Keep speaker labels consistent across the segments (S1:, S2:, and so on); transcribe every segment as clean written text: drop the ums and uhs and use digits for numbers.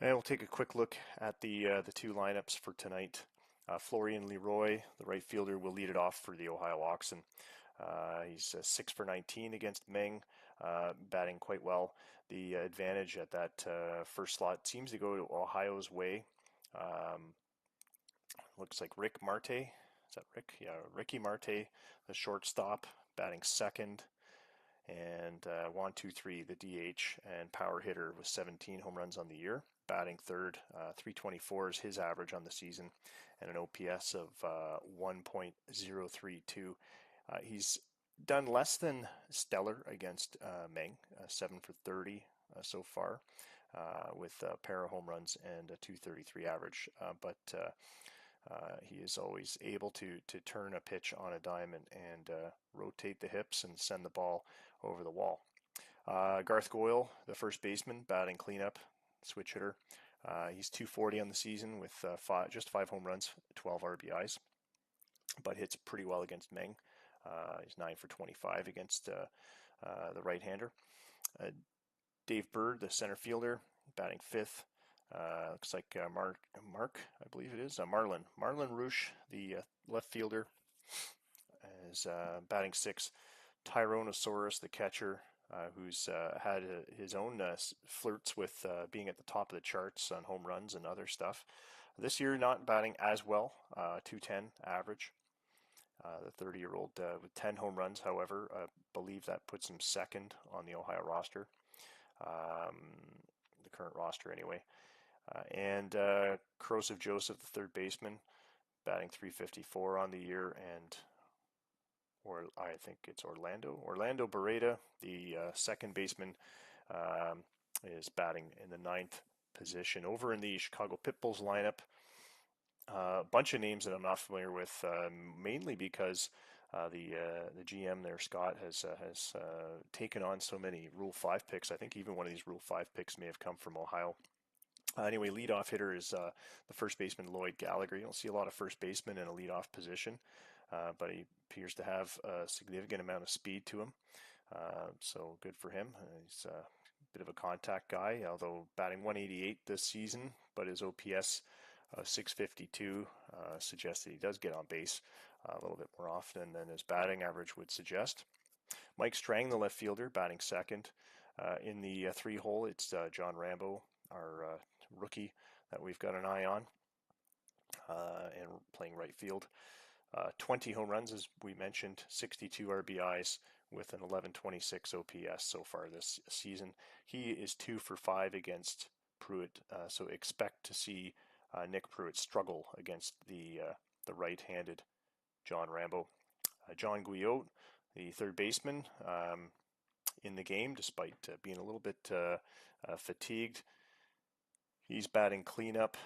S1: And we'll take a quick look at the two lineups for tonight. Florian Leroy, the right fielder, will lead it off for the Ohio Oxen. He's 6 for 19 against Meng, batting quite well. The advantage at that first slot seems to go to Ohio's way. Um, Looks like Rick Marte. Is that Rick? Yeah, Ricky Marte, the shortstop, batting second. And 1, 2, 3, the DH and power hitter with 17 home runs on the year, batting third. 324 is his average on the season, and an OPS of 1.032. He's done less than stellar against Meng, 7 for 30 so far, with a pair of home runs and a 233 average. But he is always able to turn a pitch on a dime and rotate the hips and send the ball over the wall. Garth Goyle, the first baseman, batting cleanup, switch hitter. He's 240 on the season with just 5 home runs, 12 RBIs, but hits pretty well against Meng. He's 9 for 25 against the right-hander. Dave Bird, the center fielder, batting fifth. Looks like Mark, I believe it is, Marlon Roosh, the left fielder, is batting sixth. Tyrannosaurus, the catcher, who's had his own flirts with being at the top of the charts on home runs and other stuff. This year, not batting as well, 210 average. The 30-year-old with 10 home runs, however, I believe that puts him second on the Ohio roster, the current roster anyway. And Corrosive Joseph, the third baseman, batting 354 on the year, and or I think it's Orlando Beretta, the second baseman, is batting in the ninth position. Over in the Chicago Pitbulls lineup, a bunch of names that I'm not familiar with, mainly because the GM there, Scott, has taken on so many Rule 5 picks. I think even one of these Rule 5 picks may have come from Ohio. Anyway, leadoff hitter is the first baseman, Lloyd Gallagher. You don't see a lot of first basemen in a leadoff position, but he appears to have a significant amount of speed to him. So good for him. He's a bit of a contact guy, although batting 188 this season, but his OPS 652 suggests that he does get on base a little bit more often than his batting average would suggest. Mike Strang, the left fielder, batting second. In the three hole, it's John Rambo, our rookie that we've got an eye on, and playing right field. 20 home runs, as we mentioned, 62 RBIs with an 1126 OPS so far this season. He is 2 for 5 against Pruitt, so expect to see Nick Pruitt struggle against the right-handed John Rambo. John Guyot, the third baseman, in the game, despite being a little bit fatigued. He's batting cleanup,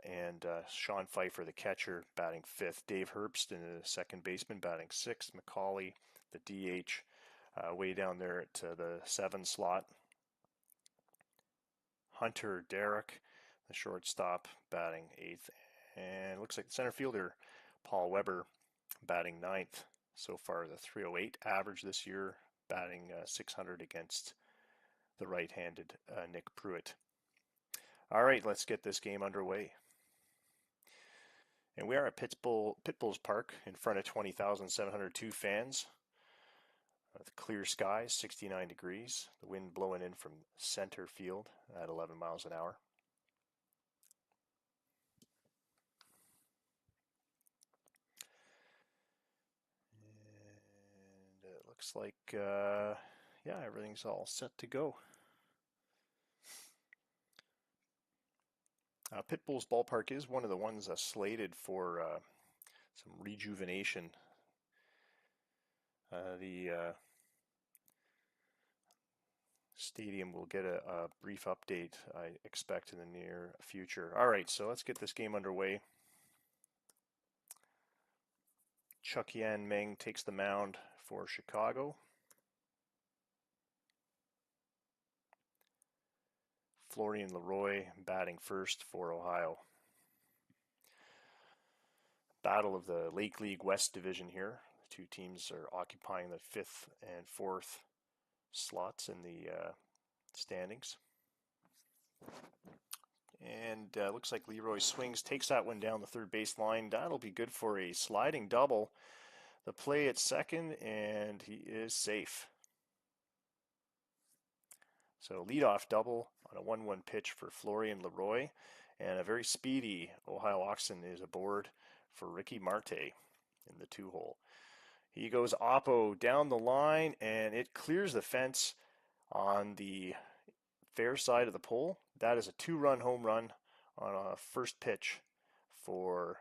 S1: and Sean Pfeiffer, the catcher, batting fifth. Dave Herbst, the second baseman, batting sixth. McCauley, the DH, way down there at the 7 slot. Hunter Derrick, the shortstop, batting eighth. And it looks like the center fielder, Paul Weber, batting ninth. So far, the 308 average this year, batting 600 against the right-handed Nick Pruitt. All right, let's get this game underway. And we are at Pitbulls Park in front of 20,702 fans. With clear skies, 69 degrees. The wind blowing in from center field at 11 miles an hour. And it looks like, yeah, everything's all set to go. Pitbull's Ballpark is one of the ones slated for some rejuvenation. The stadium will get a brief update, I expect, in the near future. All right, so let's get this game underway. Chuck Yan Meng takes the mound for Chicago. Florian Leroy batting first for Ohio. Battle of the Lake League West Division here. The two teams are occupying the 5th and 4th slots in the standings. And looks like Leroy swings, takes that one down the third base line. That'll be good for a sliding double. The play at second, and he is safe. So leadoff double on a 1-1 pitch for Florian Leroy, and a very speedy Ohio Oxen is aboard for Ricky Marte in the 2-hole. He goes oppo down the line, and it clears the fence on the fair side of the pole. That is a 2-run home run on a first pitch for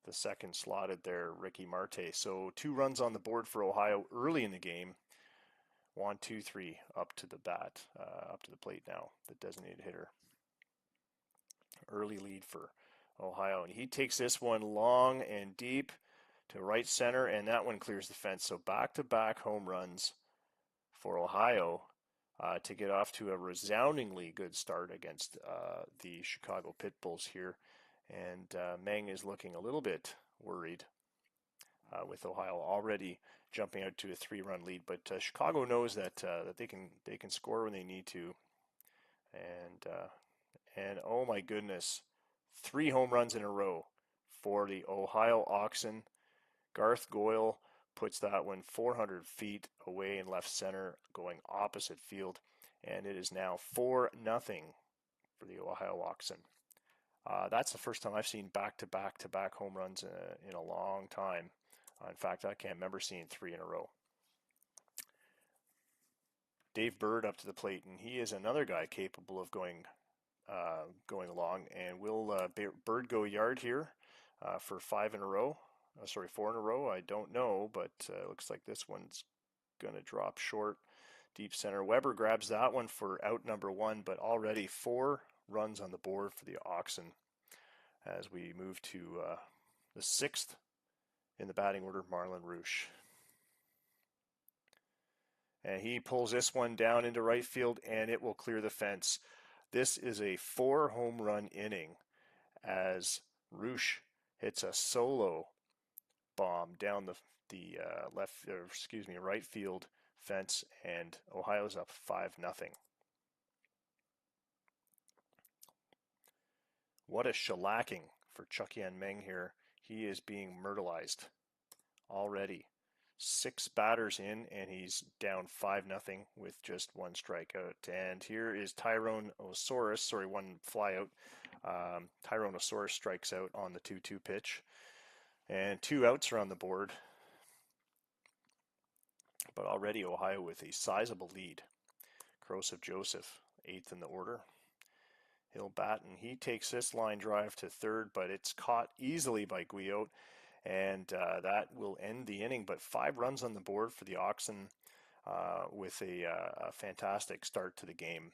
S1: the second slotted there, Ricky Marte. So 2 runs on the board for Ohio early in the game. 1, 2, 3 up to the bat, up to the plate now, the designated hitter. Early lead for Ohio, and he takes this one long and deep to right center, and that one clears the fence. So back-to-back home runs for Ohio to get off to a resoundingly good start against the Chicago Pitbulls here. And Meng is looking a little bit worried with Ohio already jumping out to a 3-run lead. But Chicago knows that that they can score when they need to. And oh my goodness, 3 home runs in a row for the Ohio Oxen. Garth Goyle puts that one 400 feet away in left center, going opposite field, and it is now 4-0 for the Ohio Oxen. That's the first time I've seen back-to-back home runs in a long time. In fact, I can't remember seeing 3 in a row. Dave Bird up to the plate, and he is another guy capable of going along. And will Bird go yard here for 5 in a row? 4 in a row. I don't know, but looks like this one's going to drop short. Deep center. Weber grabs that one for out number 1, but already 4 runs on the board for the Oxen as we move to the 6th in the batting order, Marlon Roosh. And he pulls this one down into right field, and it will clear the fence. This is a 4 home run inning as Roosh hits a solo bomb down the right field fence, and Ohio's up 5-0. What a shellacking for Chuck-Yan Meng here. He is being myrtleized already. 6 batters in, and he's down 5-0 with just 1 strikeout. And here is Tyrone Osoris, 1 flyout. Tyrone Osoris strikes out on the 2-2 pitch. And 2 outs are on the board. But already Ohio with a sizable lead. Krosov Joseph, 8th in the order. He'll bat, and he takes this line drive to third, but it's caught easily by Guyot, and that will end the inning. But 5 runs on the board for the Oxen with a fantastic start to the game.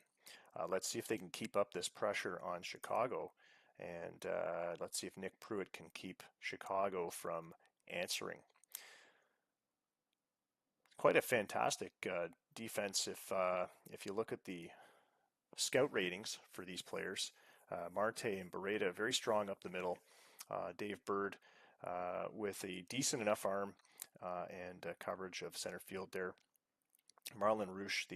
S1: Let's see if they can keep up this pressure on Chicago, and let's see if Nick Pruitt can keep Chicago from answering. Quite a fantastic defense if you look at the scout ratings for these players. Marte and Beretta very strong up the middle. Dave Bird with a decent enough arm and coverage of center field there. Marlon Roosh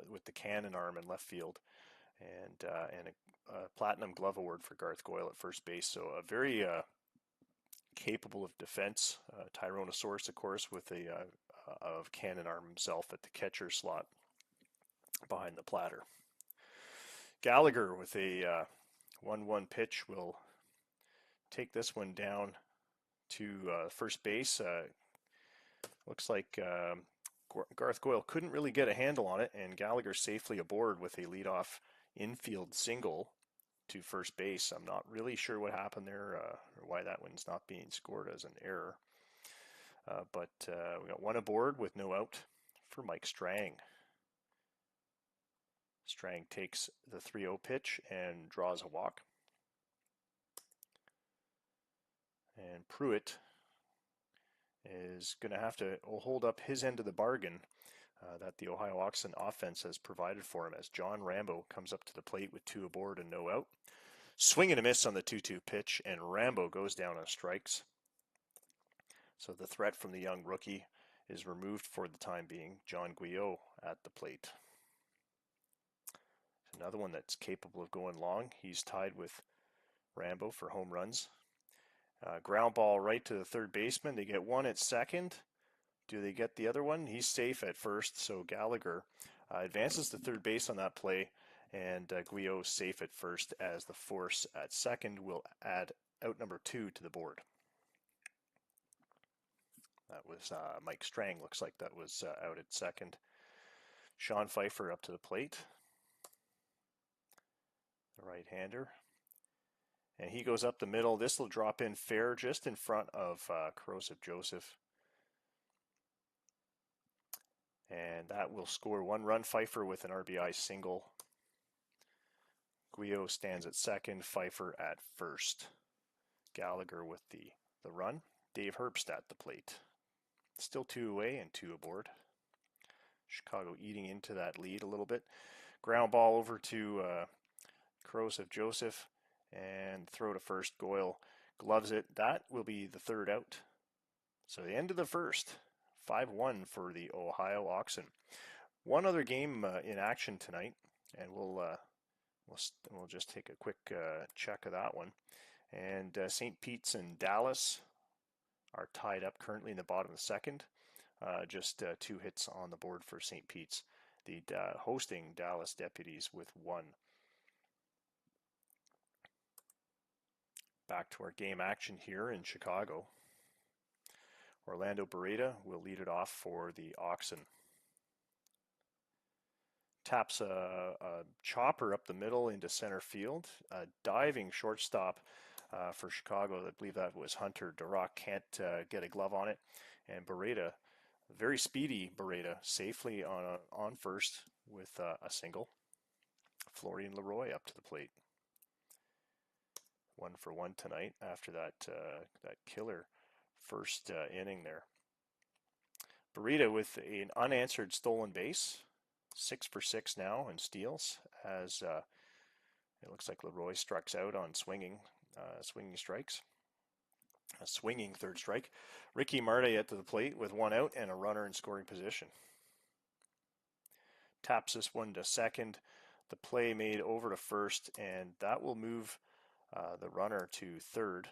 S1: with the cannon arm in left field, and a Platinum Glove Award for Garth Goyle at first base. So a very capable of defense. Tyrannosaurus, of course, with a of cannon arm himself at the catcher slot behind the platter. Gallagher with a 1-1 pitch will take this one down to first base. Looks like Garth Goyle couldn't really get a handle on it, and Gallagher safely aboard with a leadoff infield single to first base. I'm not really sure what happened there or why that one's not being scored as an error. But we got 1 aboard with no out for Mike Strang. Strang takes the 3-0 pitch and draws a walk. And Pruitt is going to have to hold up his end of the bargain that the Ohio Oxen offense has provided for him as John Rambo comes up to the plate with 2 aboard and no out. Swing and a miss on the 2-2 pitch, and Rambo goes down on strikes. So the threat from the young rookie is removed for the time being. John Guyot at the plate. Another one that's capable of going long. He's tied with Rambo for home runs. Ground ball right to the third baseman. They get one at second. Do they get the other one? He's safe at first, so Gallagher advances to third base on that play, and Guillot safe at first as the force at second will add out number 2 to the board. That was Mike Strang, looks like that was out at second. Sean Pfeiffer up to the plate, the right-hander. And he goes up the middle. This will drop in fair just in front of Corrosive Joseph. And that will score 1 run. Pfeiffer with an RBI single. Guillot stands at second, Pfeiffer at first. Gallagher with the run. Dave Herbst at the plate. Still 2 away and 2 aboard. Chicago eating into that lead a little bit. Ground ball over to Corrosive Joseph and throw to first. Goyle gloves it. That will be the third out. So the end of the first. 5-1 for the Ohio Oxen. One other game in action tonight, and we'll just take a quick check of that one. And St. Pete's and Dallas are tied up currently in the bottom of the second. Just 2 hits on the board for St. Pete's. The hosting Dallas Deputies with 1. Back to our game action here in Chicago. Orlando Beretta will lead it off for the Oxen. Taps a chopper up the middle into center field. A diving shortstop for Chicago. I believe that was Hunter. Duroc can't get a glove on it. And Beretta, very speedy Beretta, safely on first with a single. Florian Leroy up to the plate. 1 for 1 tonight after that killer first inning there. Beretta with an unanswered stolen base. 6 for 6 now in steals as it looks like Leroy strikes out on swinging strikes. A swinging third strike. Ricky Marte at the plate with 1 out and a runner in scoring position. Taps this one to second. The play made over to first, and that will move the runner to third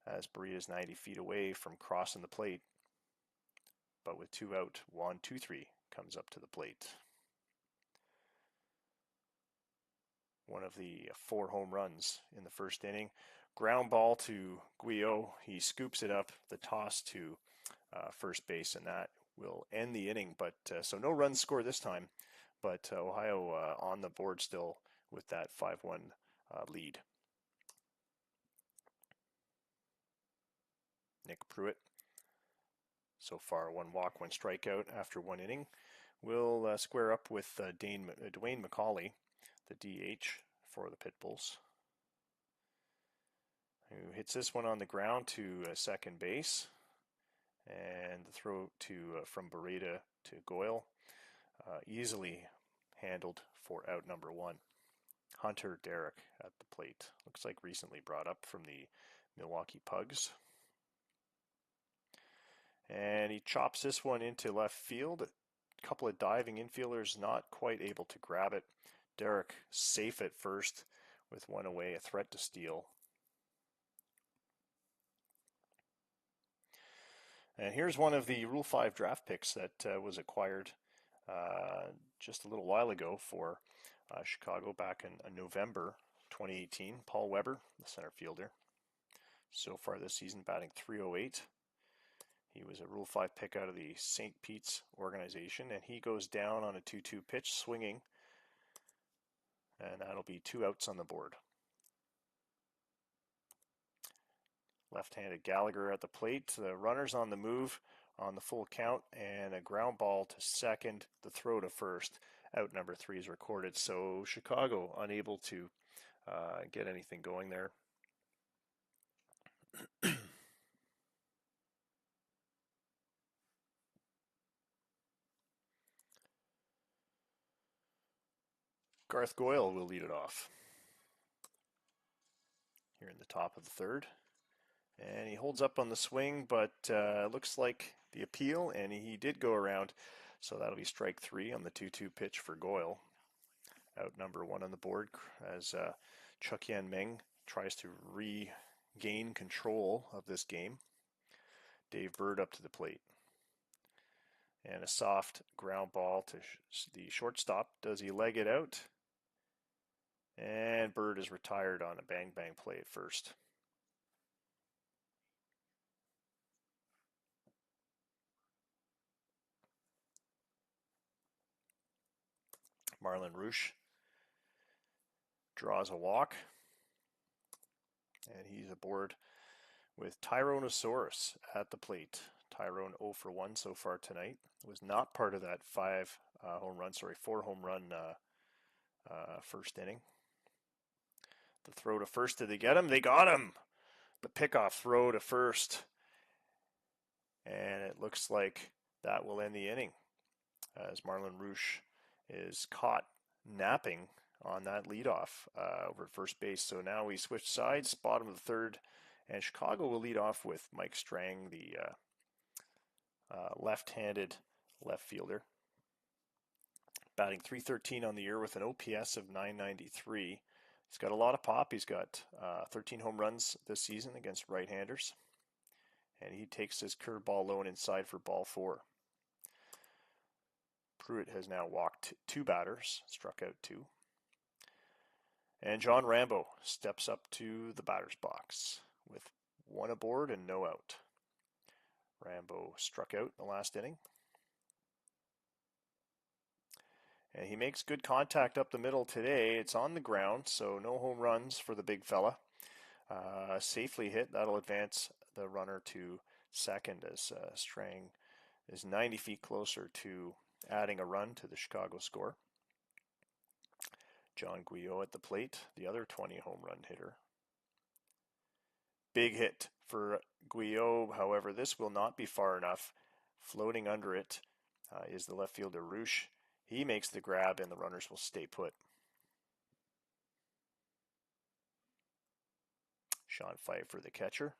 S1: as Beretta's 90 feet away from crossing the plate. But with 2 out, 1-2-3 comes up to the plate. One of the 4 home runs in the first inning. Ground ball to Guillot. He scoops it up, the toss to first base, and that will end the inning. But so no runs scored this time, but Ohio on the board still with that 5-1 lead. Nick Pruitt, so far 1 walk, 1 strikeout after 1 inning. We'll square up with Dwayne McCauley, the DH for the Pitbulls, who hits this one on the ground to second base, and the throw from Beretta to Goyle, easily handled for out number 1. Hunter Derrick at the plate. Looks like recently brought up from the Milwaukee Pugs. And he chops this one into left field. A couple of diving infielders not quite able to grab it. Derrick safe at first with 1 away, a threat to steal. And here's one of the Rule 5 draft picks that was acquired just a little while ago for Chicago back in November 2018. Paul Weber, the center fielder. So far this season batting .308. He was a Rule 5 pick out of the St. Pete's organization, and he goes down on a 2-2 pitch swinging, and that'll be 2 outs on the board. Left-handed Gallagher at the plate. The runner's on the move on the full count, and a ground ball to second. The throw to first. Out number 3 is recorded. So Chicago unable to get anything going there. Garth Goyle will lead it off here in the top of the third. And he holds up on the swing, but looks like the appeal, and he did go around. So that'll be strike 3 on the 2-2 pitch for Goyle. outnumber one on the board as Chuck Yan Meng tries to regain control of this game. Dave Bird up to the plate. And a soft ground ball to the shortstop. Does he leg it out? And Bird is retired on a bang-bang play at first. Marlon Rush draws a walk. And he's aboard with Tyronosaurus at the plate. Tyrone 0 for 1 so far tonight. Was not part of that 4 home run first inning. The throw to first, did they get him? They got him! The pickoff throw to first. And it looks like that will end the inning as Marlon Rush is caught napping on that leadoff over at first base. So now we switch sides, bottom of the third, and Chicago will lead off with Mike Strang, the left-handed left fielder. Batting .313 on the year with an OPS of .993. He's got a lot of pop. He's got 13 home runs this season against right-handers. And he takes his curveball low and inside for ball 4. Pruitt has now walked 2 batters, struck out 2. And John Rambo steps up to the batter's box with 1 aboard and no out. Rambo struck out in the last inning. And he makes good contact up the middle today. It's on the ground, so no home runs for the big fella. Safely hit. That'll advance the runner to second as Strang is 90 feet closer to adding a run to the Chicago score. John Guyot at the plate, the other 20 home run hitter. Big hit for Guyot. However, this will not be far enough. Floating under it is the left fielder Rush. He makes the grab and the runners will stay put. Sean Pfeiffer, the catcher.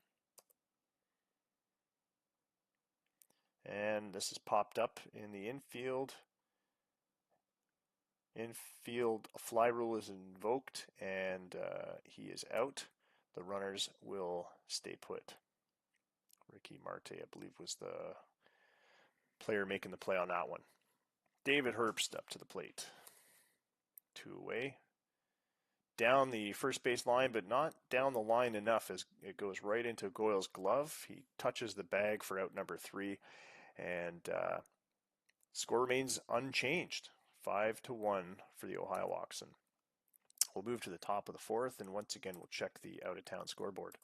S1: And this is popped up in the infield. Infield fly rule is invoked and he is out. The runners will stay put. Ricky Marte, I believe, was the player making the play on that one. David Herbst up to the plate. 2 away. Down the first base line, but not down the line enough as it goes right into Goyle's glove. He touches the bag for out number 3, and score remains unchanged. 5-1 for the Ohio Oxen. We'll move to the top of the 4th, and once again we'll check the out-of-town scoreboard.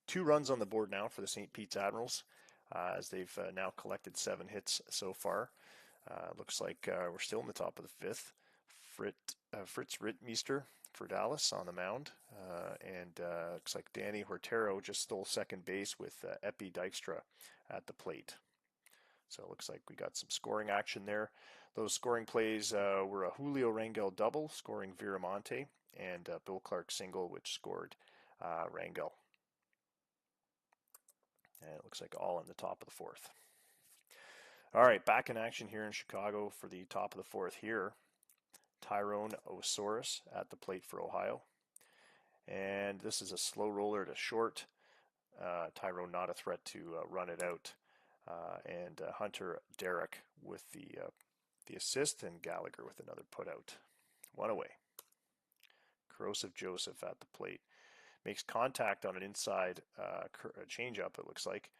S1: 2 runs on the board now for the St. Pete's Admirals, as they've now collected 7 hits so far. Looks like we're still in the top of the 5th. Fritz Rittmeister for Dallas on the mound. And looks like Danny Hortero just stole second base with Epi Dykstra at the plate. So it looks like we got some scoring action there. Those scoring plays were a Julio Rangel double, scoring Viramonte, and Bill Clark single, which scored Rangel. And it looks like all in the top of the 4th. All right, back in action here in Chicago for the top of the 4th here. Tyrone Osaurus at the plate for Ohio. And this is a slow roller to short. Tyrone not a threat to run it out. And Hunter Derrick with the assist, and Gallagher with another putout. 1 away. Corrosive Joseph at the plate. Makes contact on an inside changeup, it looks like.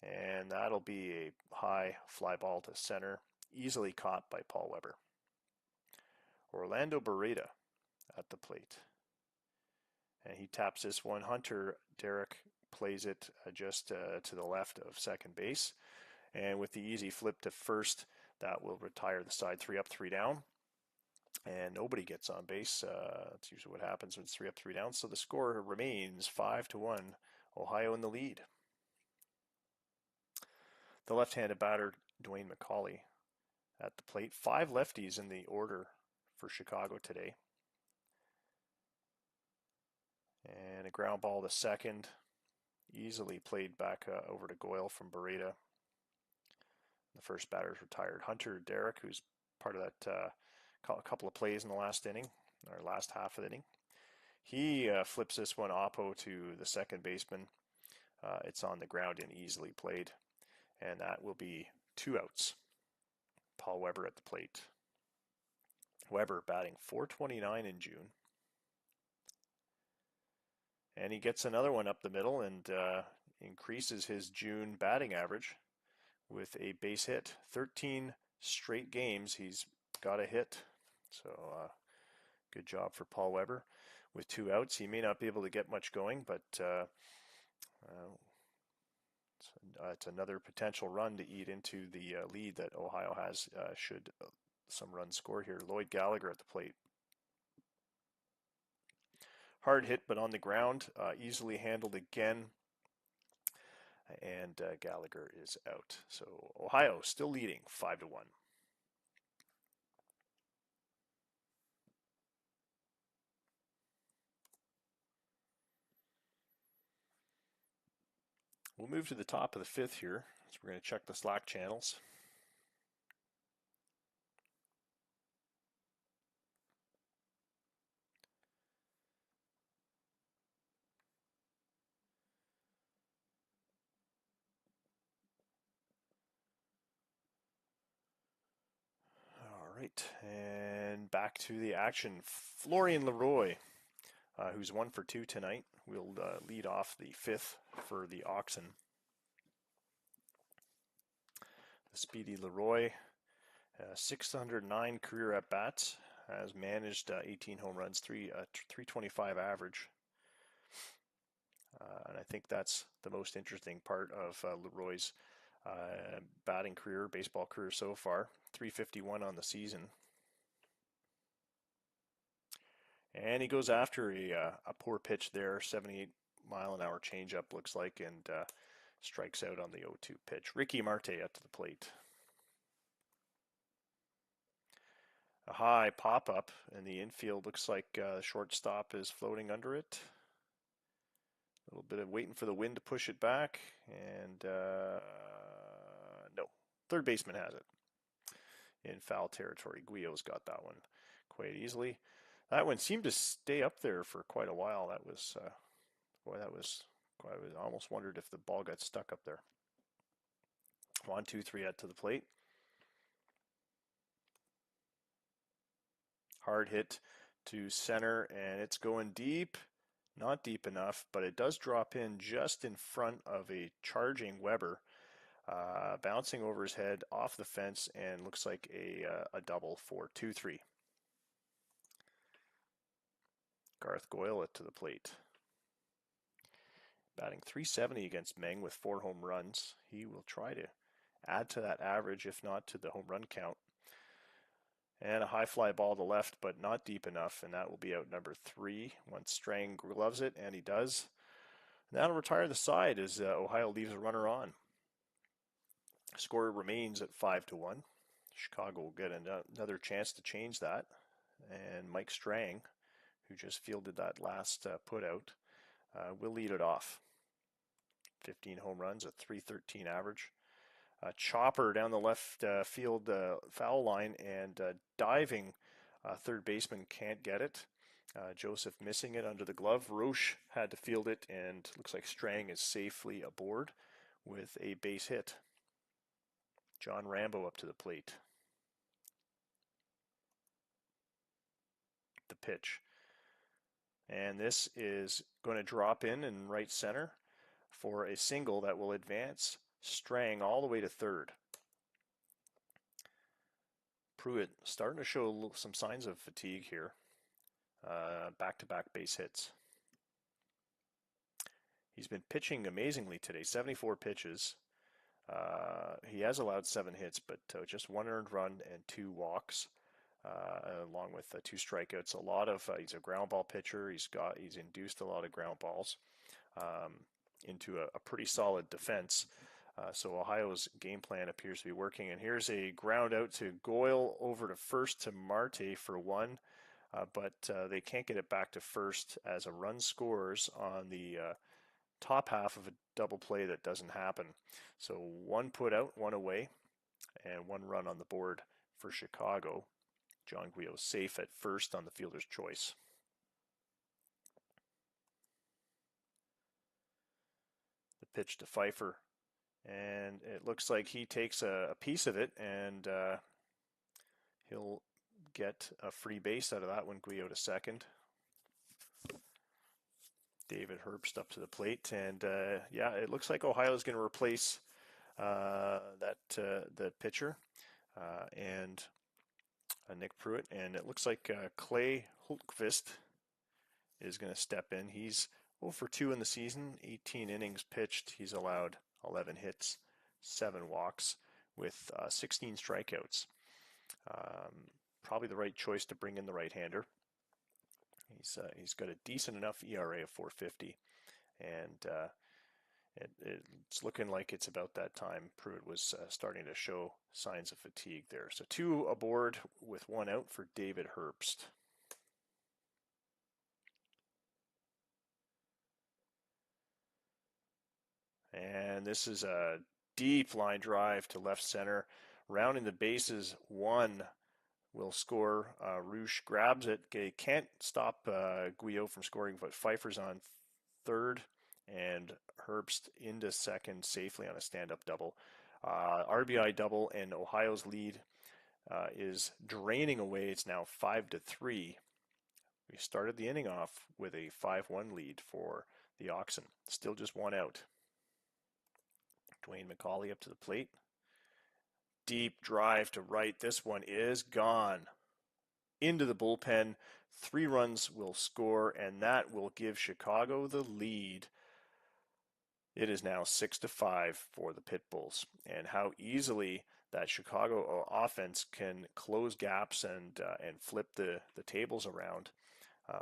S1: And that'll be a high fly ball to center, easily caught by Paul Weber. Orlando Beretta at the plate. And he taps this one. Hunter Derrick plays it just to the left of second base. And with the easy flip to first, that will retire the side. 3 up, 3 down. And nobody gets on base. That's usually what happens when it's 3 up, 3 down. So the score remains 5-1. Ohio in the lead. The left-handed batter, Dwayne McCauley, at the plate. 5 lefties in the order for Chicago today. And a ground ball to second. Easily played back over to Goyle from Beretta. The first batter is retired. Hunter Derrick, who's part of that a couple of plays in the last inning, or last half of the inning. He flips this one oppo to the second baseman. It's on the ground and easily played, and that will be 2 outs. Paul Weber at the plate. Weber batting .429 in June. And he gets another one up the middle and increases his June batting average with a base hit. 13 straight games he's got a hit. So good job for Paul Weber. With 2 outs, he may not be able to get much going, but it's another potential run to eat into the lead that Ohio has should some runs score here. Lloyd Gallagher at the plate. Hard hit, but on the ground, easily handled again, and Gallagher is out. So Ohio still leading 5-1. We'll move to the top of the 5th here, so we're going to check the Slack channels. All right, and back to the action. Florian Leroy, who's 1 for 2 tonight, will lead off the 5th for the Oxen. The speedy Leroy, 609 career at-bats, has managed 18 home runs, 325 average. And I think that's the most interesting part of Leroy's batting career, baseball career so far. 351 on the season. And he goes after a poor pitch there, 78-mile-an-hour changeup looks like, and strikes out on the 0-2 pitch. Ricky Marte up to the plate. A high pop-up in the infield. Looks like the shortstop is floating under it. A little bit of waiting for the wind to push it back, and no. Third baseman has it in foul territory. Guillo's got that one quite easily. That one seemed to stay up there for quite a while. That was, I almost wondered if the ball got stuck up there. 1, 2, 3 out to the plate. Hard hit to center, and it's going deep. Not deep enough, but it does drop in just in front of a charging Weber, bouncing over his head off the fence, and looks like a double for 2-3. Garth Goyle to the plate. Batting .370 against Meng with 4 home runs. He will try to add to that average, if not to the home run count. And a high fly ball to left, but not deep enough, and that will be out number 3 once Strang gloves it, and he does. And that'll retire the side as Ohio leaves a runner on. Score remains at 5-1. Chicago will get another chance to change that, and Mike Strang, who just fielded that last put out, will lead it off. 15 home runs, a .313 average. Chopper down the left field foul line, and diving third baseman can't get it. Joseph missing it under the glove. Roche had to field it, and looks like Strang is safely aboard with a base hit. John Rambo up to the plate. The pitch. And this is going to drop in right center for a single that will advance Strang all the way to third. Pruitt starting to show some signs of fatigue here. Back-to-back base hits. He's been pitching amazingly today, 74 pitches. He has allowed 7 hits, but just 1 earned run and 2 walks, along with 2 strikeouts. He's a ground ball pitcher. He's induced a lot of ground balls into a pretty solid defense. So Ohio's game plan appears to be working. And here's a ground out to Goyle over to first to Marte for 1. But they can't get it back to first as a run scores on the top half of a double play that doesn't happen. So 1 put out, 1 away, and 1 run on the board for Chicago. John Guillot safe at first on the fielder's choice. The pitch to Pfeiffer, and it looks like he takes a piece of it, and he'll get a free base out of that one. Guillot to second. David Herbst up to the plate, and yeah, it looks like Ohio is going to replace the pitcher and Nick Pruitt, and it looks like Clay Hultqvist is going to step in. He's 0 for 2 in the season, 18 innings pitched. He's allowed 11 hits, 7 walks, with 16 strikeouts. Probably the right choice to bring in the right-hander. He's got a decent enough ERA of 4.50, and it's looking like it's about that time. Pruitt was starting to show signs of fatigue there. So 2 aboard with 1 out for David Herbst. And this is a deep line drive to left center. Rounding the bases, 1 will score. Roosh grabs it. He can't stop Guillot from scoring, but Pfeiffer's on third, and Herbst into second safely on a stand-up double. RBI double, and Ohio's lead is draining away. It's now 5-3. We started the inning off with a 5-1 lead for the Oxen. Still just 1 out. Dwayne McCauley up to the plate. Deep drive to right. This one is gone. Into the bullpen. 3 runs will score, and that will give Chicago the lead. It is now 6-5 for the Pit Bulls. And how easily that Chicago offense can close gaps and flip the tables around.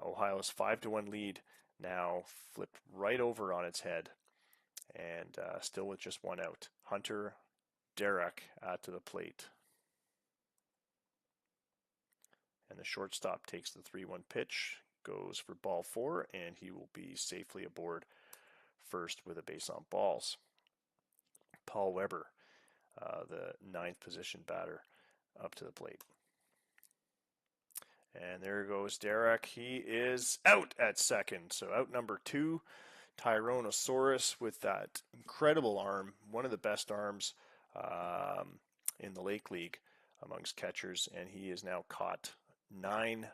S1: Ohio's 5-1 lead now flipped right over on its head, and still with just 1 out. Hunter Derek to the plate. And the shortstop takes the 3-1 pitch, goes for ball 4, and he will be safely aboard first with a base on balls. Paul Weber, the 9th position batter, up to the plate. And there goes Derek. He is out at second. So out number 2, Tyrannosaurus with that incredible arm, one of the best arms in the Lake League amongst catchers, and he has now caught 9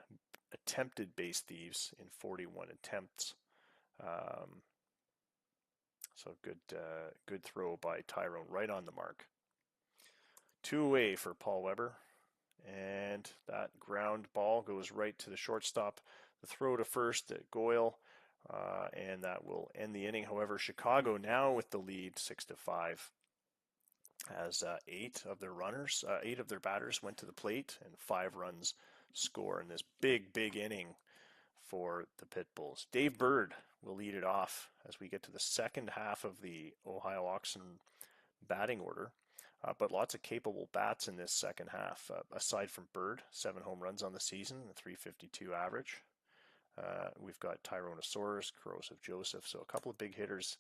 S1: attempted base thieves in 41 attempts. So good throw by Tyrone, right on the mark. 2 away for Paul Weber, and that ground ball goes right to the shortstop. The throw to first at Goyle, and that will end the inning. However, Chicago now with the lead, 6-5, as 8 of their batters went to the plate, and 5 runs score in this big inning for the Pit Bulls. Dave Bird will lead it off as we get to the second half of the Ohio Oxen batting order. But lots of capable bats in this second half. Aside from Bird, 7 home runs on the season, a .352 average. We've got Tyrannosaurus, Corrosive Joseph, so a couple of big hitters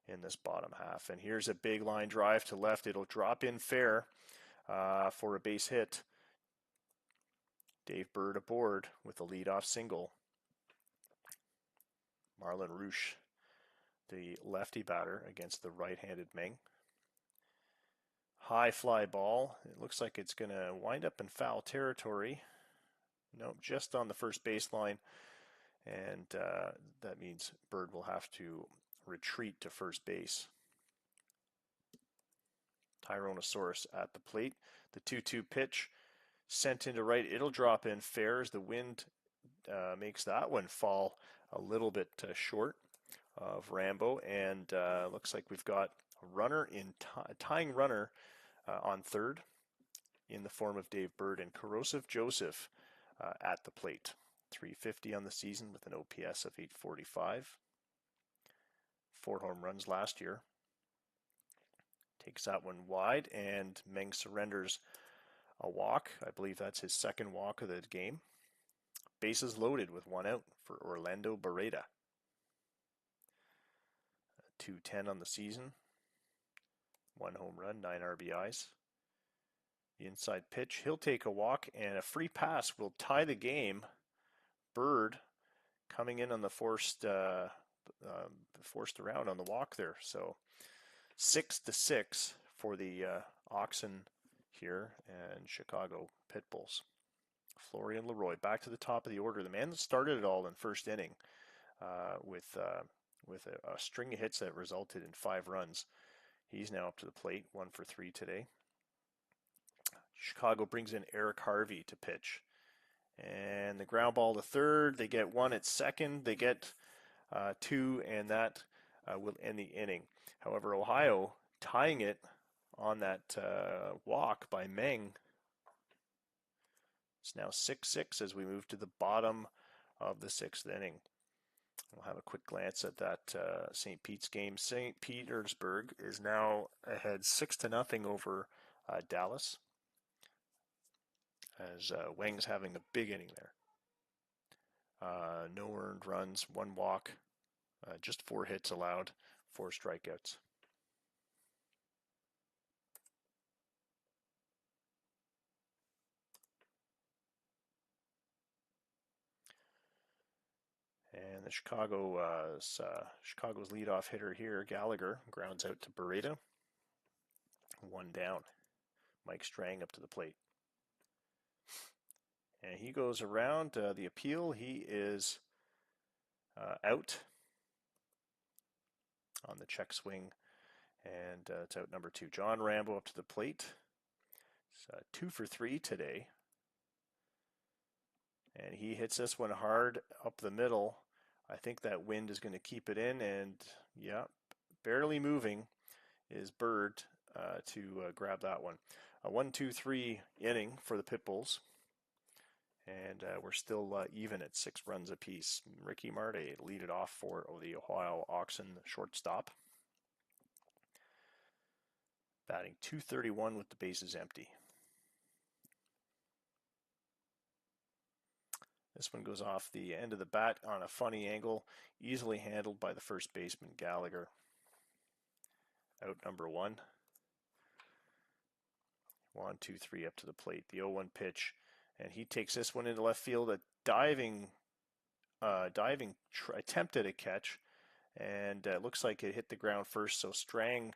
S1: in this bottom half. And here's a big line drive to left. It'll drop in fair for a base hit. Dave Bird aboard with a leadoff single. Marlon Roosh, the lefty batter, against the right-handed Meng. High fly ball. It looks like it's going to wind up in foul territory. Nope, just on the first baseline. And that means Bird will have to retreat to first base. Tyrannosaurus at the plate. The 2-2 pitch sent into right. It'll drop in fair as the wind makes that one fall a little bit short of Rambo. And looks like we've got a runner in tying runner on third in the form of Dave Bird, and Corrosive Joseph at the plate. .350 on the season with an OPS of .845. 4 home runs last year. Takes that one wide, and Meng surrenders a walk. I believe that's his second walk of the game. Bases loaded with 1 out for Orlando Barreda. .210 on the season. 1 home run, 9 RBIs. The inside pitch. He'll take a walk, and a free pass will tie the game. Bird coming in on the forced around on the walk there. So 6-6 for the Oxen here and Chicago Pitbulls. Florian Leroy back to the top of the order. The man that started it all in first inning with a string of hits that resulted in 5 runs. He's now up to the plate, 1 for 3 today. Chicago brings in Eric Harvey to pitch. And the ground ball to third. They get 1 at second. They get 2, and that will end the inning. However, Ohio tying it on that walk by Meng. It's now 6-6 as we move to the bottom of the 6th inning. We'll have a quick glance at that St. Pete's game. St. Petersburg is now ahead 6-0 over Dallas, as Wang's having a big inning there. No earned runs, 1 walk, just 4 hits allowed, 4 strikeouts. And the Chicago's leadoff hitter here, Gallagher, grounds out to Beretta. 1 down. Mike Strang up to the plate. And he goes around the appeal. He is out on the check swing. And it's out number 2. John Rambo up to the plate. It's 2 for 3 today. And he hits this one hard up the middle. I think that wind is going to keep it in. And, yeah, barely moving is Bird to grab that one. A 1-2-3 inning for the Pitbulls. And we're still even at 6 runs apiece. Ricky Marte lead it off for the Ohio Oxen shortstop. Batting .231 with the bases empty. This one goes off the end of the bat on a funny angle, easily handled by the first baseman Gallagher. Out number 1. 1-2-3 up to the plate. The 0-1 pitch, and he takes this one into left field. A diving attempt at a catch, and it looks like it hit the ground first. So Strang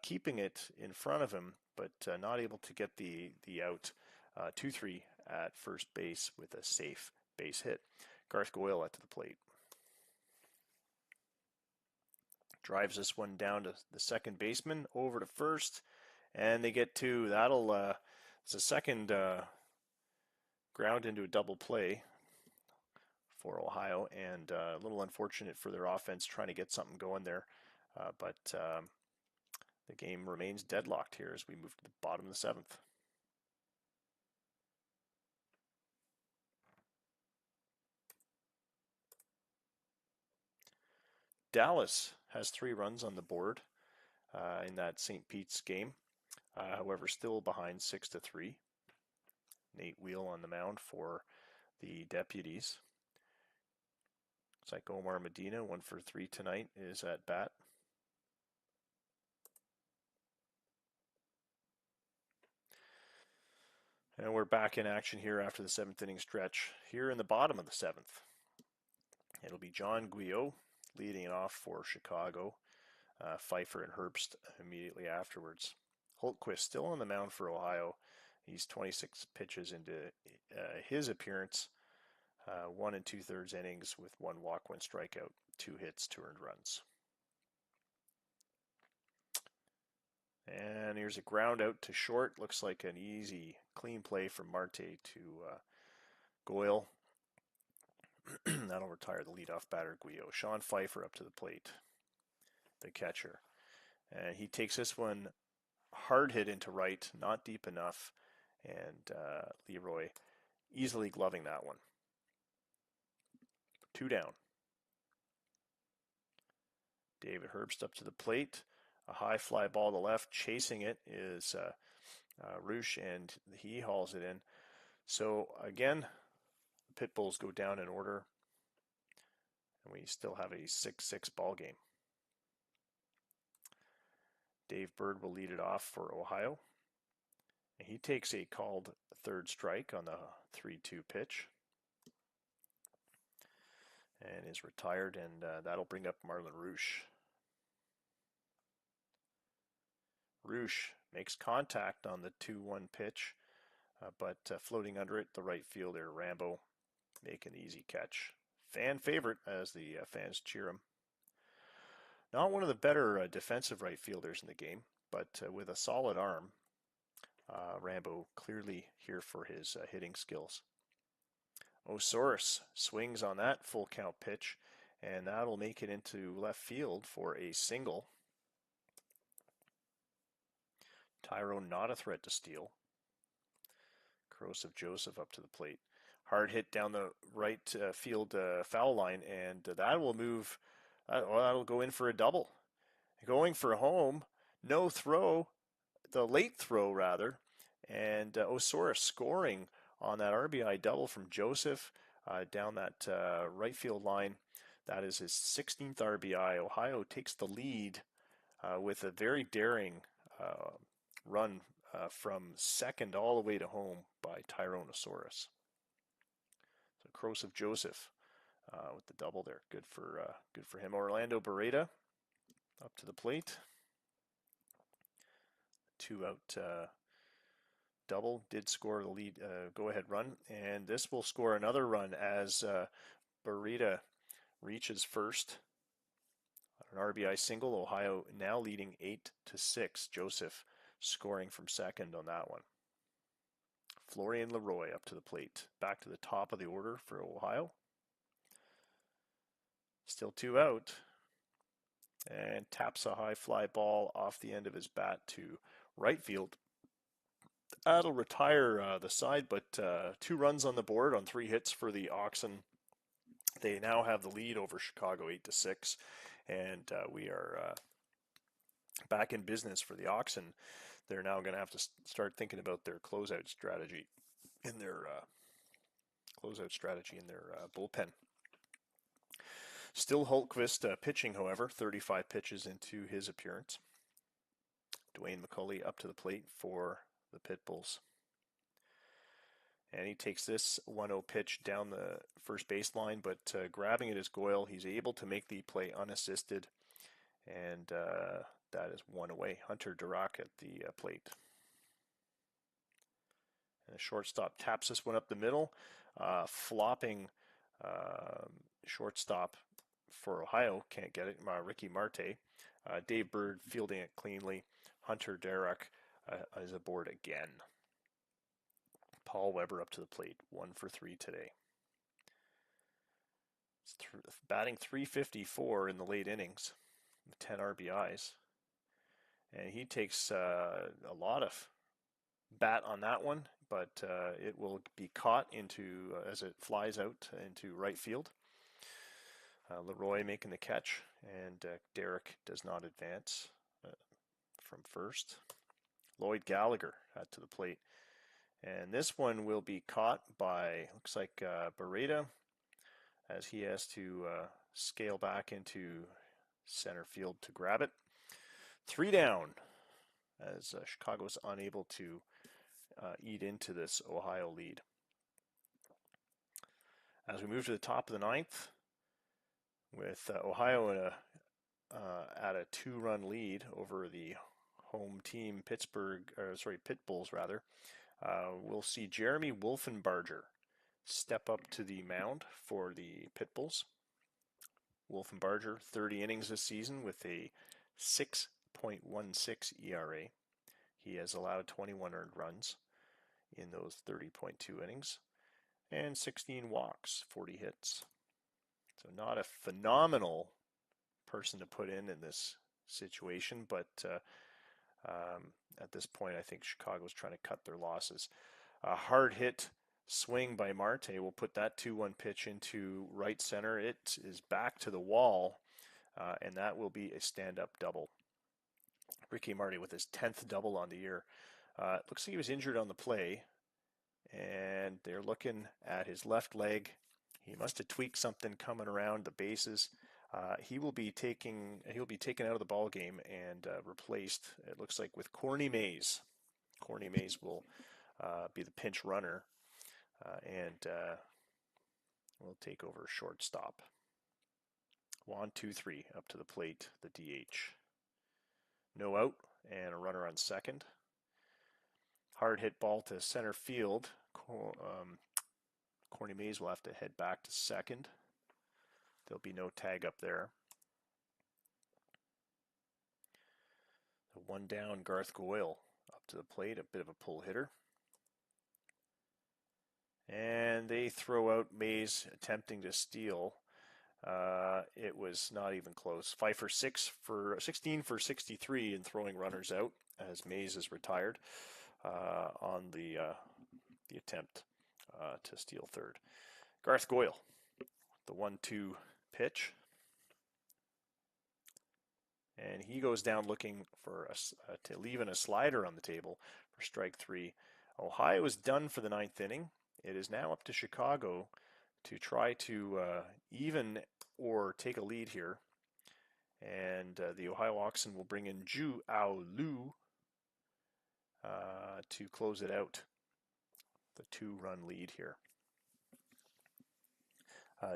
S1: keeping it in front of him, but not able to get the out. 2-3 at first base with a safe base hit. Garth Goyle at the plate. Drives this one down to the second baseman, over to first, and they get 2. It's a second ground into a double play for Ohio, and a little unfortunate for their offense trying to get something going there. But the game remains deadlocked here as we move to the bottom of the 7th. Dallas has 3 runs on the board in that St. Pete's game. However, still behind 6-3. Nate Wheel on the mound for the Deputies. Looks like Omar Medina, 1 for 3 tonight, is at bat. And we're back in action here after the 7th inning stretch. Here in the bottom of the 7th, it'll be John Guyot leading it off for Chicago. Pfeiffer and Herbst immediately afterwards. Holtquist still on the mound for Ohio. He's 26 pitches into his appearance. 1 2/3 innings with 1 walk, 1 strikeout, 2 hits, 2 earned runs. And here's a ground out to short. Looks like an easy, clean play from Marte to Goyle. That'll retire the leadoff batter, Guyot. Sean Pfeiffer up to the plate, the catcher. And he takes this one hard hit into right, not deep enough, and Leroy easily gloving that one. 2 down. David Herbst up to the plate. A high fly ball to left. Chasing it is Roosh, and he hauls it in. So again, the Pitbulls go down in order, and we still have a 6-6 ball game. Dave Bird will lead it off for Ohio, He takes a called third strike on the 3-2 pitch and is retired, and that'll bring up Marlon Roosh. Roosh makes contact on the 2-1 pitch, but floating under it, the right fielder Rambo making the easy catch. Fan favorite as the fans cheer him. Not one of the better defensive right fielders in the game, but with a solid arm. Rambo clearly here for his hitting skills. Osoris swings on that full count pitch, and that'll make it into left field for a single. Tyrone not a threat to steal. Corrosive Joseph up to the plate. Hard hit down the right field foul line, and that will move. That'll go in for a double. Going for home, no throw, the late throw rather, and Osoris scoring on that RBI double from Joseph down that right field line. That is his 16th RBI. Ohio takes the lead with a very daring run from second all the way to home by Tyrone Osoris. So Corosive Joseph with the double there. Good for him. Orlando Beretta up to the plate. 2-out double did score the lead go-ahead run, and this will score another run as Beretta reaches first. An RBI single. Ohio now leading 8-6. Joseph scoring from second on that one. Florian Leroy up to the plate. Back to the top of the order for Ohio. Still 2 out. And taps a high fly ball off the end of his bat to right field. That'll retire the side, but 2 runs on the board on 3 hits for the Oxen. They now have the lead over Chicago 8-6, and we are back in business for the Oxen. They're now going to have to start thinking about their closeout strategy in their bullpen. Still Hultquist pitching, however, 35 pitches into his appearance. Dwayne McCulley up to the plate for the Pitbulls. And he takes this 1-0 pitch down the first baseline, but grabbing it is Goyle. He's able to make the play unassisted, and that is 1 away. Hunter Durack at the plate. And the shortstop taps this one up the middle. Flopping shortstop for Ohio, can't get it, Ricky Marte. Dave Bird fielding it cleanly. Hunter Durack is aboard again. Paul Weber up to the plate, 1 for 3 today. Batting .354 in the late innings, with 10 RBIs. And he takes a lot of bat on that one, but it will be caught into as it flies out into right field. Leroy making the catch, and Derek does not advance from first. Lloyd Gallagher to the plate. And this one will be caught by, looks like Beretta, as he has to scale back into center field to grab it. 3 down, as Chicago's unable to eat into this Ohio lead. As we move to the top of the 9th, with Ohio at a 2-run lead over the home team Pitbulls rather. We'll see Jeremy Wolfenbarger step up to the mound for the Pitbulls. Wolfenbarger, 30 innings this season with a 6.16 ERA. He has allowed 21 earned runs in those 30.2 innings and 16 walks, 40 hits. So not a phenomenal person to put in this situation, but at this point, I think Chicago's trying to cut their losses. A hard hit swing by Marte will put that 2-1 pitch into right center. It is back to the wall, and that will be a stand-up double. Ricky Marte with his 10th double on the year. Looks like he was injured on the play, and they're looking at his left leg. He must have tweaked something coming around the bases. He'll be taken out of the ball game and replaced, it looks like, with Corny Mays. Corny Mays will be the pinch runner and will take over shortstop. Juan 2-3 up to the plate, the DH. No out and a runner on second. Hard hit ball to center field. Corny Mays will have to head back to second. There'll be no tag up there. The one down, Garth Goyle up to the plate, a bit of a pull hitter. And they throw out Mays attempting to steal. It was not even close. Pfeiffer 16 for 63 in throwing runners out as Mays is retired on the attempt to steal third. Garth Goyle, the 1-2 pitch. And he goes down looking for to leaving a slider on the table for strike three. Ohio is done for the ninth inning. It is now up to Chicago to try to even or take a lead here. And the Ohio Oxen will bring in Ju Ao Lu to close it out. The 2-run lead here.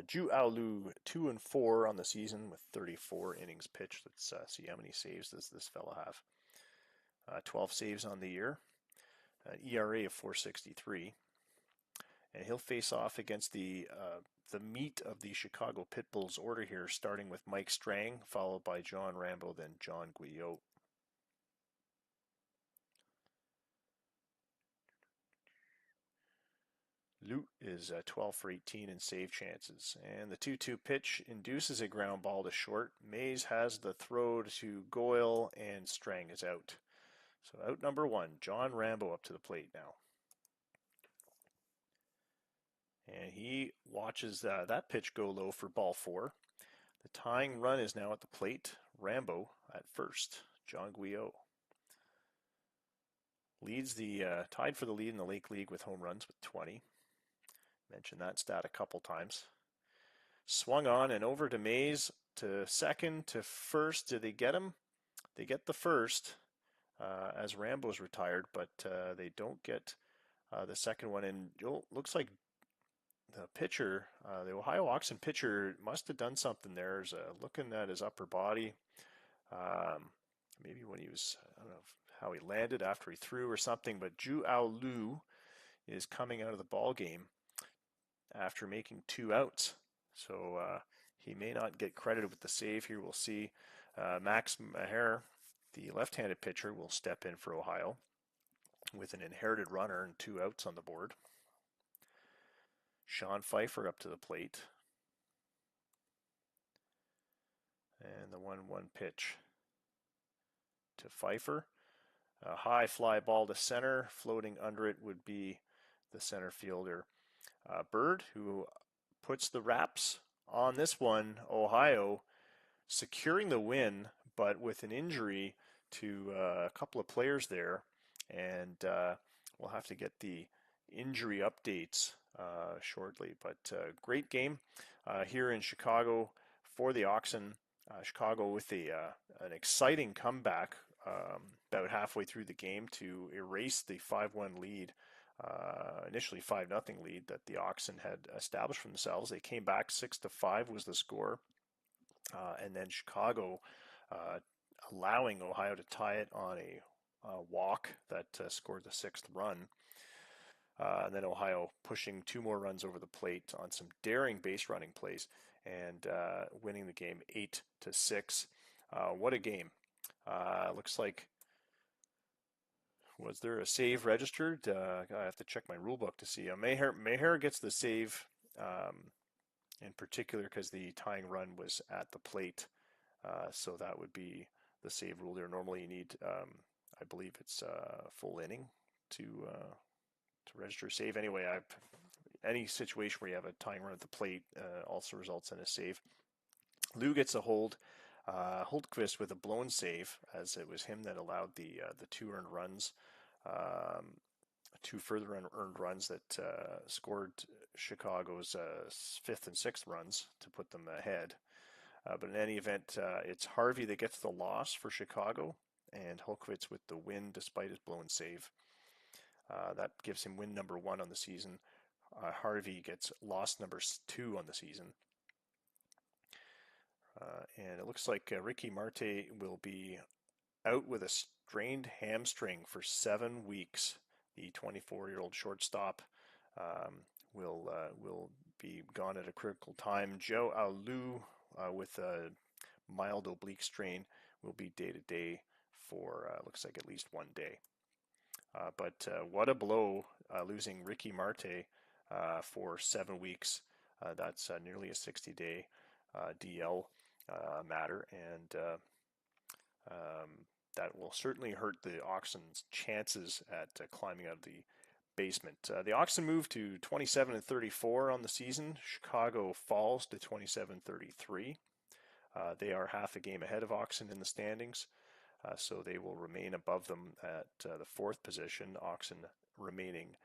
S1: Ju Ao Lu 2-4 on the season with 34 innings pitched. Let's see how many saves does this fella have. 12 saves on the year. An ERA of 4.63. And he'll face off against the meat of the Chicago Pitbulls order here, starting with Mike Strang, followed by John Rambo, then John Guyot. Lute is 12 for 18 in save chances. And the 2-2 pitch induces a ground ball to short. Mays has the throw to Goyle, and Strang is out. So out number one, John Rambo up to the plate now. And he watches that pitch go low for ball 4. The tying run is now at the plate. Rambo at first. John Guyot leads tied for the lead in the Lake League with home runs with 20. Mentioned that stat a couple times. Swung on and over to Mays, to second, to first. Did they get him? They get the first as Rambo's retired, but they don't get the second one. And looks like the pitcher, the Ohio Oxen pitcher, must have done something there. Looking at his upper body, maybe when he was, I don't know how he landed after he threw or something, but Ju Ao Lu is coming out of the ball game after making 2 outs. So he may not get credited with the save here. We'll see. Max Maher, the left-handed pitcher, will step in for Ohio with an inherited runner and 2 outs on the board. Sean Pfeiffer up to the plate. And the 1-1 pitch to Pfeiffer. A high fly ball to center. Floating under it would be the center fielder, Bird, who puts the wraps on this one. Ohio securing the win, but with an injury to a couple of players there. And we'll have to get the injury updates shortly. But great game here in Chicago for the Oxen. Chicago with an exciting comeback about halfway through the game to erase the 5-1 lead, initially 5-0 lead that the Oxen had established for themselves. They came back 6-5 was the score, and then Chicago allowing Ohio to tie it on a walk that scored the 6th run. And then Ohio pushing 2 more runs over the plate on some daring base running plays and winning the game 8-6. What a game. Looks like, was there a save registered? I have to check my rule book to see. Maher gets the save in particular because the tying run was at the plate. So that would be the save rule there. Normally you need, I believe it's full inning to register a save. Anyway, any situation where you have a tying run at the plate also results in a save. Lou gets a hold. Holtquist with a blown save, as it was him that allowed the 2 earned runs, 2 further earned runs that scored Chicago's 5th and 6th runs to put them ahead. But in any event, it's Harvey that gets the loss for Chicago, and Holtquist with the win despite his blown save. That gives him win number 1 on the season. Harvey gets loss number 2 on the season. And it looks like Ricky Marte will be out with a strained hamstring for 7 weeks. The 24-year-old shortstop will be gone at a critical time. Joe Alou with a mild oblique strain will be day-to-day for looks like at least 1 day. But what a blow, losing Ricky Marte for 7 weeks. That's nearly a 60-day DL matter, and that will certainly hurt the Oxen's chances at climbing out of the basement. The Oxen moved to 27-34 on the season. Chicago falls to 27-33. They are half a game ahead of Oxen in the standings, so they will remain above them at the 4th position, Oxen remaining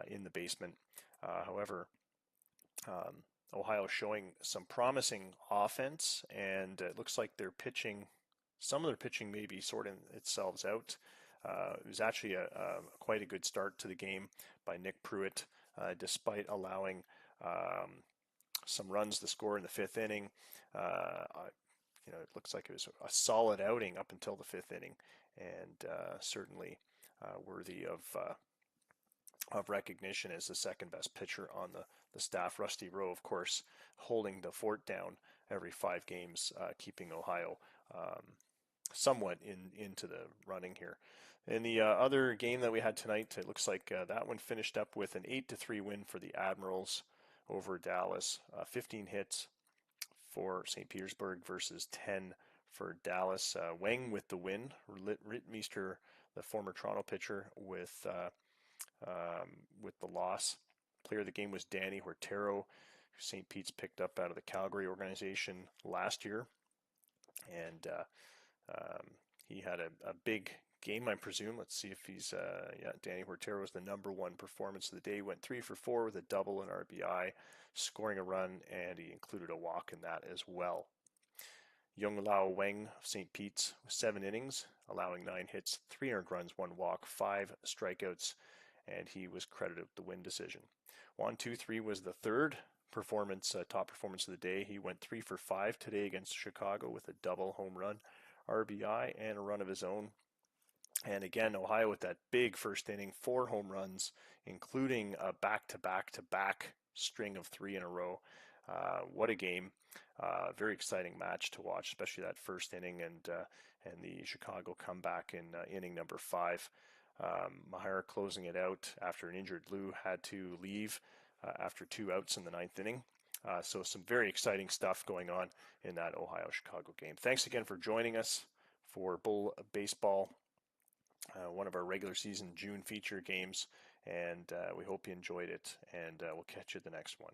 S1: in the basement. However, Ohio showing some promising offense, and it looks like some of their pitching may be sorting itself out. It was actually quite a good start to the game by Nick Pruitt, despite allowing some runs to score in the 5th inning. It looks like it was a solid outing up until the 5th inning, and certainly worthy of recognition as the second best pitcher on the staff. Rusty Rowe, of course, holding the fort down every 5 games, keeping Ohio somewhat into the running here. In the other game that we had tonight, it looks like that one finished up with an 8-3 win for the Admirals over Dallas. 15 hits for St. Petersburg versus 10 for Dallas. Wang with the win. Rittmeester, the former Toronto pitcher, with the loss. Player of the game was Danny Huertero, who St. Pete's picked up out of the Calgary organization last year. And he had a big game, I presume. Let's see if he's, Danny Huertero was the number 1 performance of the day. Went 3 for 4 with a double and RBI, scoring a run, and he included a walk in that as well. Yung Lao Weng of St. Pete's with 7 innings, allowing 9 hits, 3 earned runs, 1 walk, 5 strikeouts, and he was credited with the win decision. 1-2-3 was the 3rd top performance of the day. He went 3 for 5 today against Chicago with a double, home run, RBI, and a run of his own. And again, Ohio with that big first inning, 4 home runs, including a back-to-back-to-back string of 3 in a row. What a game. Very exciting match to watch, especially that first inning and the Chicago comeback in inning number 5. Maher closing it out after an injured Lou had to leave after 2 outs in the 9th inning. So some very exciting stuff going on in that Ohio-Chicago game. Thanks again for joining us for Bull Baseball, one of our regular season June feature games, and we hope you enjoyed it, and we'll catch you at the next one.